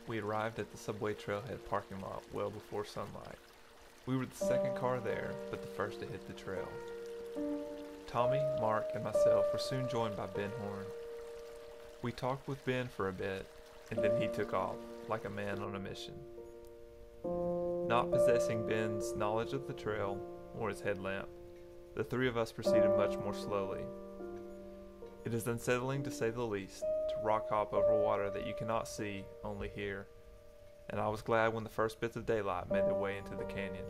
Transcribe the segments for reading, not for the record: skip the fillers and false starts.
We arrived at the subway trailhead parking lot well before sunlight. We were the second car there, but the first to hit the trail. Tommy, Mark, and myself were soon joined by Ben Horn. We talked with Ben for a bit, and then he took off, like a man on a mission. Not possessing Ben's knowledge of the trail or his headlamp, the three of us proceeded much more slowly. It is unsettling to say the least, to rock hop over water that you cannot see, only hear, and I was glad when the first bits of daylight made their way into the canyon.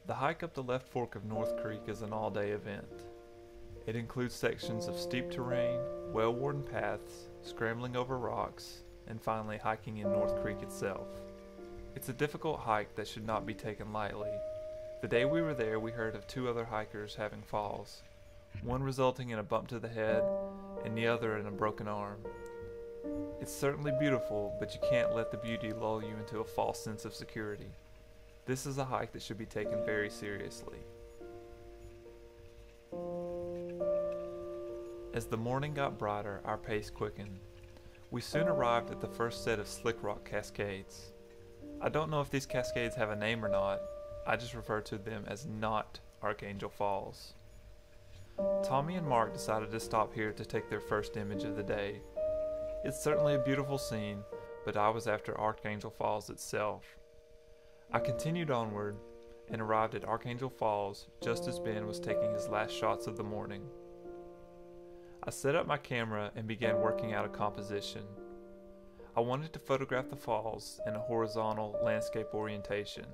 The hike up the left fork of North Creek is an all-day event. It includes sections of steep terrain, well-worn paths, scrambling over rocks, and finally hiking in North Creek itself. It's a difficult hike that should not be taken lightly. The day we were there, we heard of 2 other hikers having falls, one resulting in a bump to the head, and the other in a broken arm. It's certainly beautiful, but you can't let the beauty lull you into a false sense of security. This is a hike that should be taken very seriously. As the morning got brighter, our pace quickened. We soon arrived at the first set of slick rock cascades. I don't know if these cascades have a name or not. I just refer to them as not Archangel Falls. Tommy and Mark decided to stop here to take their first image of the day. It's certainly a beautiful scene, but I was after Archangel Falls itself. I continued onward and arrived at Archangel Falls just as Ben was taking his last shots of the morning. I set up my camera and began working out a composition. I wanted to photograph the falls in a horizontal landscape orientation.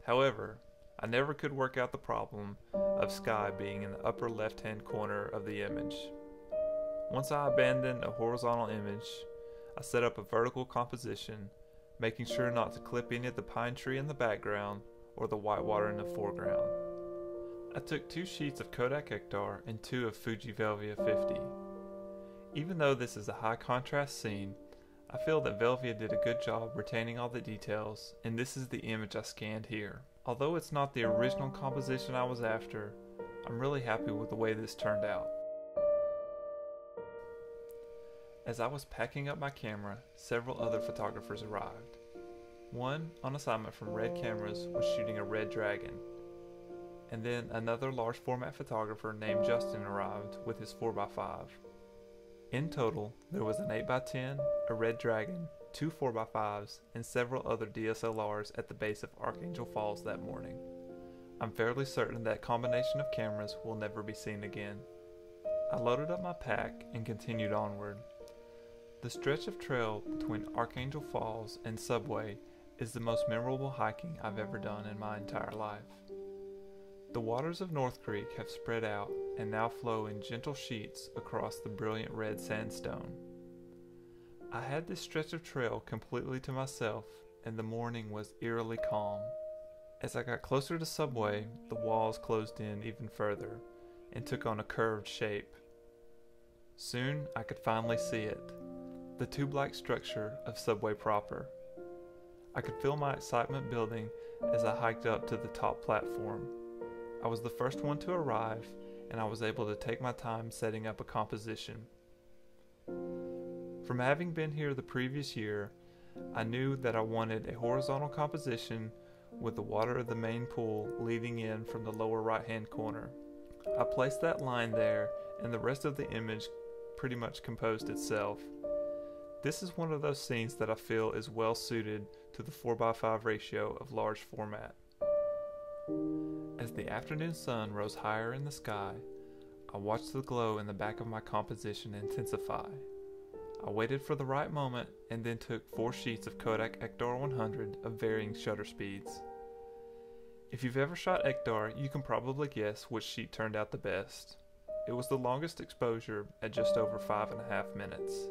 However, I never could work out the problem of sky being in the upper left-hand corner of the image. Once I abandoned a horizontal image, I set up a vertical composition, making sure not to clip any of the pine tree in the background or the whitewater in the foreground. I took 2 sheets of Kodak Hector and 2 of Fuji Velvia 50. Even though this is a high contrast scene, I feel that Velvia did a good job retaining all the details, and this is the image I scanned here. Although it's not the original composition I was after, I'm really happy with the way this turned out. As I was packing up my camera, several other photographers arrived. One, on assignment from Red Cameras, was shooting a red dragon, and then another large format photographer named Justin arrived with his 4x5. In total, there was an 8x10, a red dragon, 2 4x5s, and several other DSLRs at the base of Archangel Falls that morning. I'm fairly certain that combination of cameras will never be seen again. I loaded up my pack and continued onward. The stretch of trail between Archangel Falls and Subway is the most memorable hiking I've ever done in my entire life. The waters of North Creek have spread out and now flow in gentle sheets across the brilliant red sandstone. I had this stretch of trail completely to myself, and the morning was eerily calm. As I got closer to Subway, the walls closed in even further and took on a curved shape. Soon I could finally see it, the tube-like structure of Subway proper. I could feel my excitement building as I hiked up to the top platform. I was the first one to arrive, and I was able to take my time setting up a composition. From having been here the previous year, I knew that I wanted a horizontal composition with the water of the main pool leading in from the lower right-hand corner. I placed that line there, and the rest of the image pretty much composed itself. This is one of those scenes that I feel is well suited to the 4x5 ratio of large format. As the afternoon sun rose higher in the sky, I watched the glow in the back of my composition intensify. I waited for the right moment and then took 4 sheets of Kodak Hector 100 of varying shutter speeds. If you've ever shot Hector, you can probably guess which sheet turned out the best. It was the longest exposure at just over 5.5 minutes.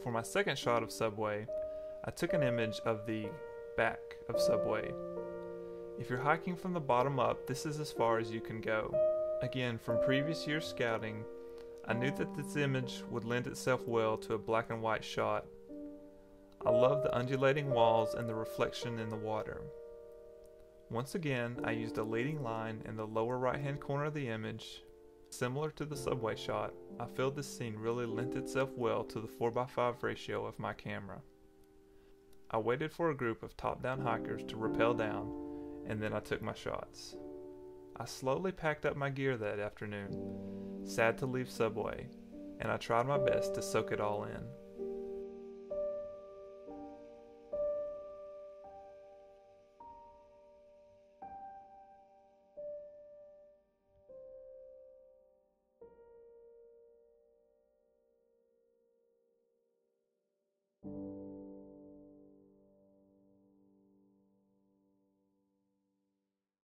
For my second shot of Subway, I took an image of the back of Subway. If you're hiking from the bottom up, this is as far as you can go. Again, from previous year's scouting, I knew that this image would lend itself well to a black and white shot. I love the undulating walls and the reflection in the water. Once again, I used a leading line in the lower right hand corner of the image. Similar to the subway shot, I feel this scene really lent itself well to the 4x5 ratio of my camera. I waited for a group of top-down hikers to rappel down, and then I took my shots. I slowly packed up my gear that afternoon, sad to leave Subway, and I tried my best to soak it all in.